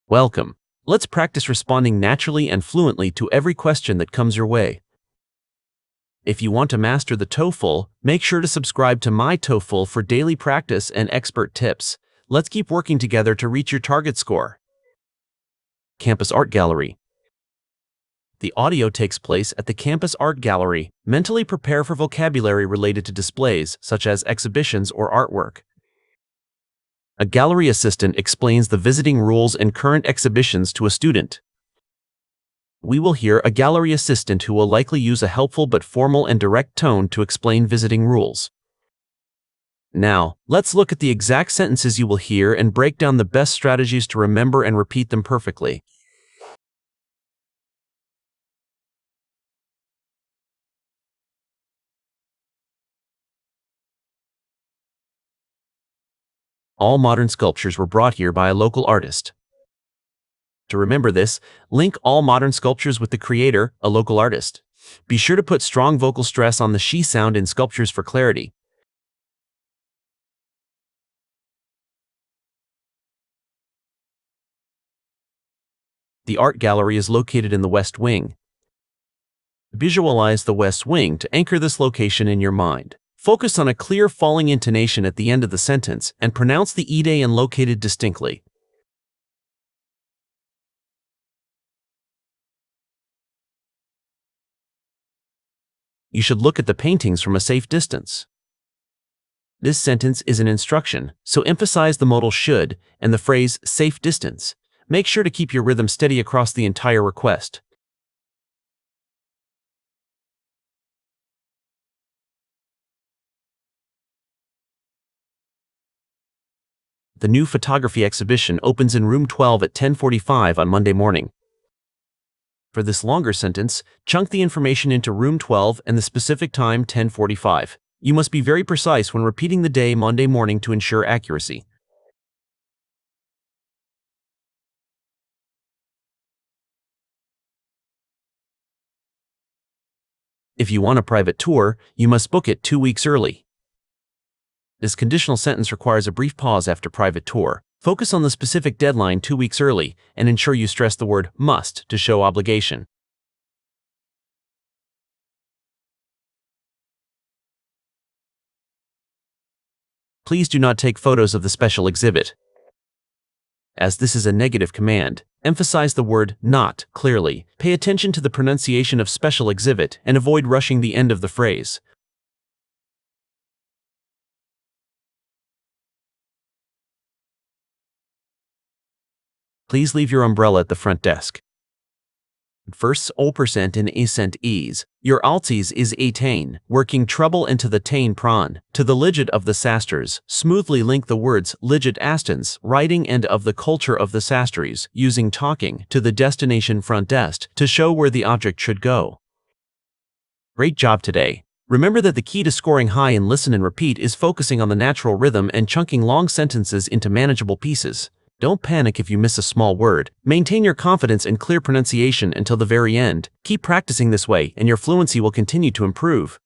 Welcome. Let's practice responding naturally and fluently to every question that comes your way. If you want to master the TOEFL, make sure to subscribe to myTOEFL for daily practice and expert tips. Let's keep working together to reach your target score. Campus Art Gallery. The audio takes place at the Campus Art Gallery. Mentally prepare for vocabulary related to displays, such as exhibitions or artwork. A gallery assistant explains the visiting rules and current exhibitions to a student. We will hear a gallery assistant who will likely use a helpful but formal and direct tone to explain visiting rules. Now, let's look at the exact sentences you will hear and break down the best strategies to remember and repeat them perfectly. All modern sculptures were brought here by a local artist. To remember this, link all modern sculptures with the creator, a local artist. Be sure to put strong vocal stress on the she sound in sculptures for clarity. The art gallery is located in the West Wing. Visualize the West Wing to anchor this location in your mind. Focus on a clear falling intonation at the end of the sentence and pronounce the ed and located distinctly. You should look at the paintings from a safe distance. This sentence is an instruction, so emphasize the modal should and the phrase safe distance. Make sure to keep your rhythm steady across the entire request. The new photography exhibition opens in room 12 at 10:45 on Monday morning. For this longer sentence, chunk the information into room 12 and the specific time 10:45. You must be very precise when repeating the day Monday morning to ensure accuracy. If you want a private tour, you must book it 2 weeks early. This conditional sentence requires a brief pause after private tour. Focus on the specific deadline 2 weeks early and ensure you stress the word must to show obligation. Please do not take photos of the special exhibit. As this is a negative command, emphasize the word not clearly. Pay attention to the pronunciation of special exhibit and avoid rushing the end of the phrase. Please leave your umbrella at the front desk. First 0% in accent ease. Your alties is a tain, working treble into the tain prawn. To the ligid of the sasters, smoothly link the words ligid astons, writing and of the culture of the sasteries, using talking, to the destination front desk, to show where the object should go. Great job today. Remember that the key to scoring high in listen and repeat is focusing on the natural rhythm and chunking long sentences into manageable pieces. Don't panic if you miss a small word. Maintain your confidence and clear pronunciation until the very end. Keep practicing this way and your fluency will continue to improve.